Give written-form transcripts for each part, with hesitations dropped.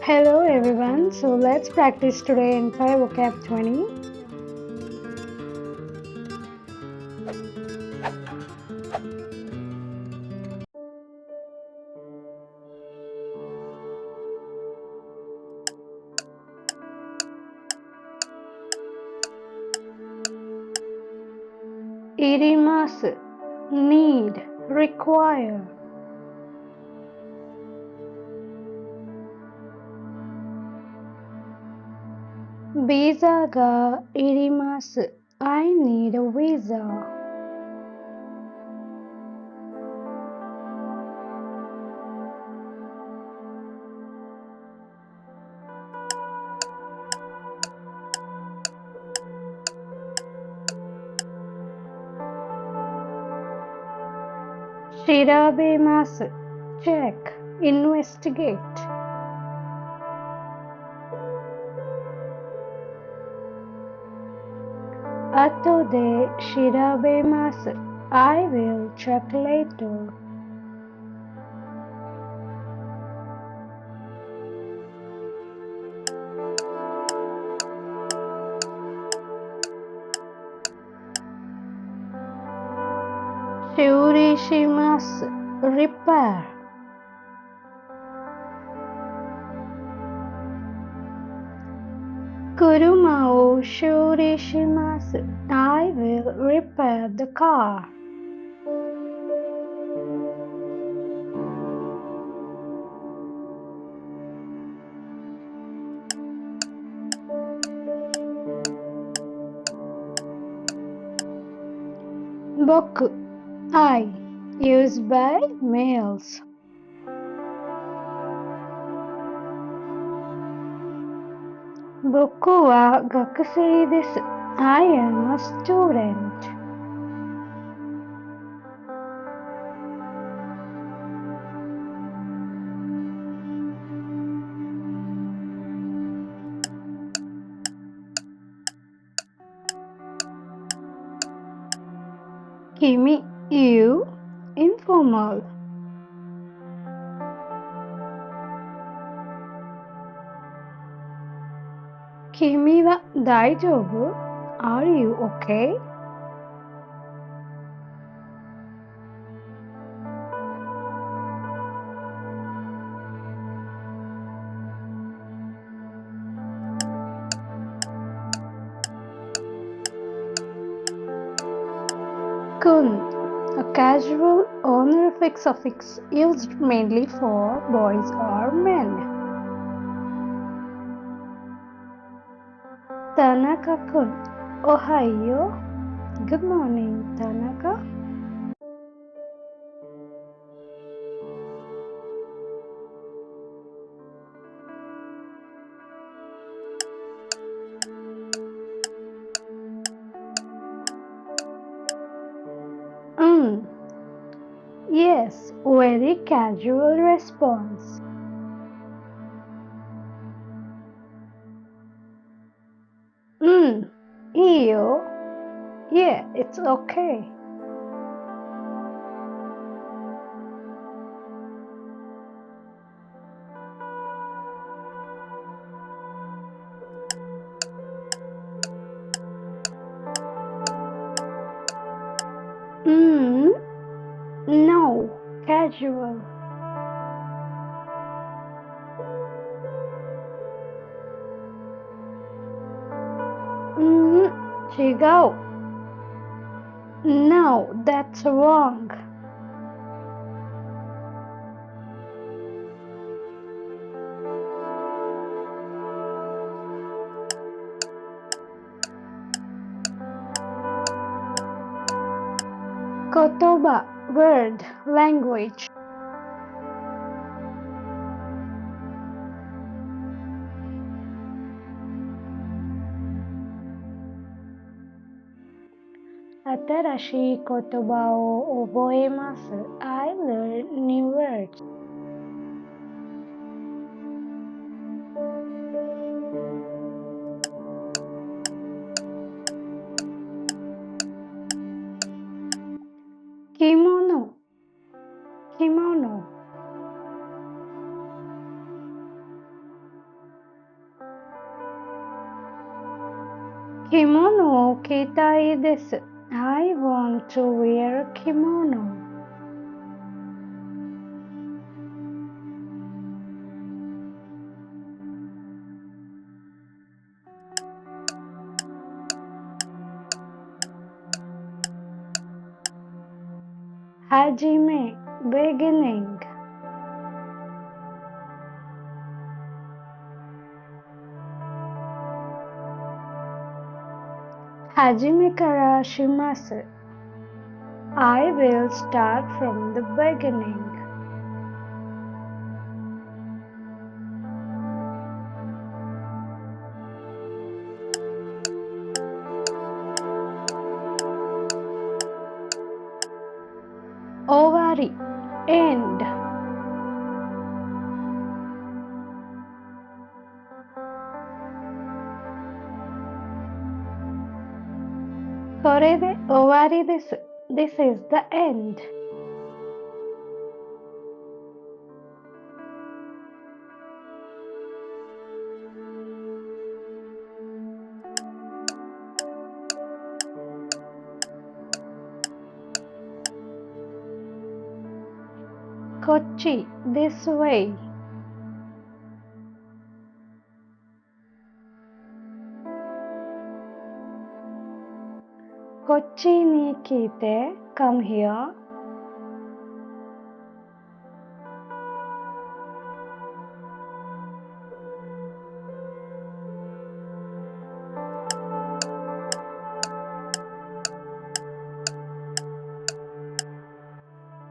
Hello everyone, so let's practice today in 5 vocab 20. Irimasu, need, require. Visa ga irimasu, I need a visa. Shirabemasu, check, investigate. Ato de shirabemasu, I will check later. Shiurishimasu, repair. Kuruma o shiurishimasu, I will repair the car. Boku, I, used by males. Boku wa gakusei desu. I am a student. Kimi, you, informal. Kimi wa daijoubu? Are you okay? Kun, a casual honorific suffix used mainly for boys or men. Tanaka-kun, Ohio. Good morning, Tanaka. Yes, very casual response. Iyo. Yeah, it's okay. No, casual. Chigao. No, that's wrong. Kotoba, word, language. Atarashii kotoba o oboemasu. I learn new words. Kimono. Kimono. Kimonoを着たいです。I want to wear a kimono. はじめ beginning はじめからします。I will start from the beginning. 終わり end これで終わりです。This is the end. こっち this way こっちに来て come here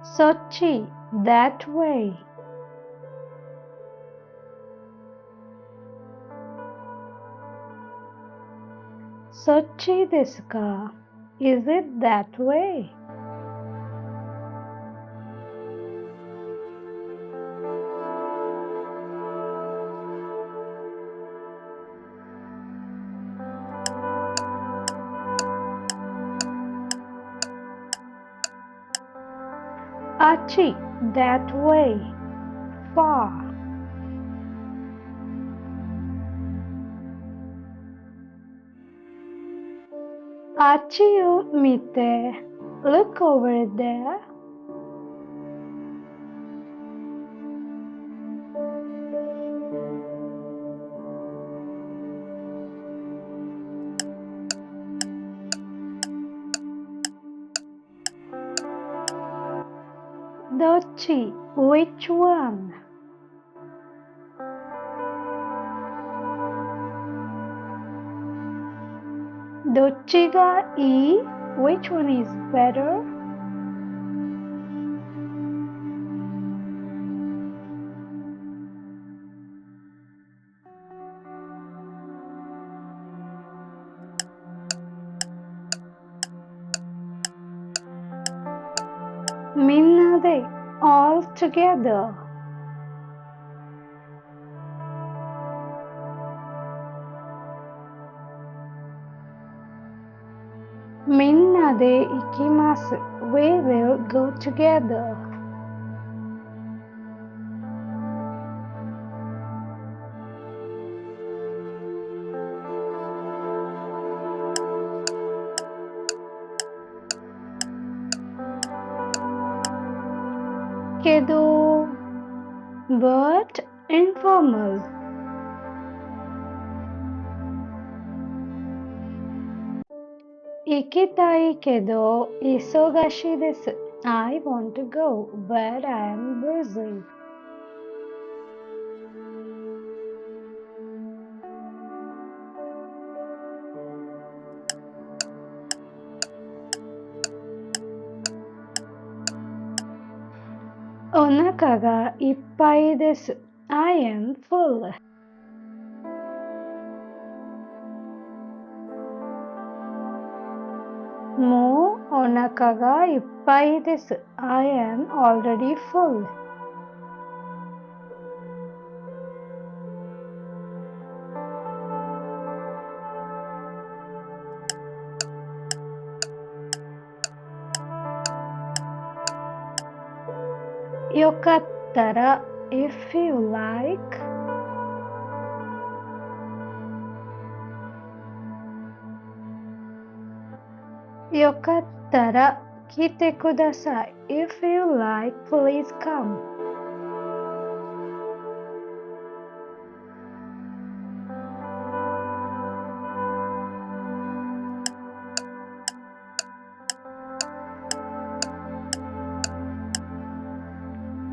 そっち that way そっちですか Is it that way? あっち that way far あっちを見て look over there どっち which one? どっちがいい which one is better? みんなで all together みんなで行きます We will go together けど but informal 行きたいけど忙しいです I want to go but I am busy お腹がいっぱいです I am full もうお腹がいっぱいです I am already full よかったら if you like Yokattara kite kudasai. If you like, please come.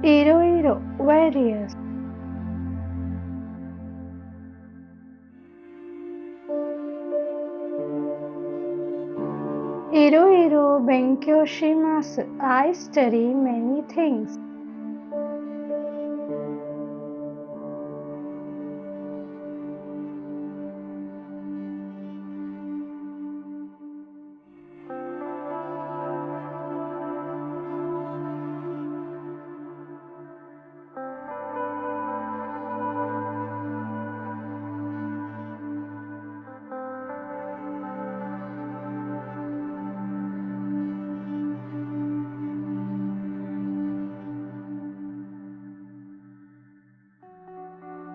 Iro, various. Iro, benkyou shimasu. I study many things.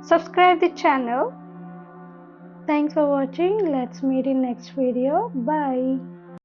Subscribe the channel. Thanks for watching. Let's meet in next video. Bye.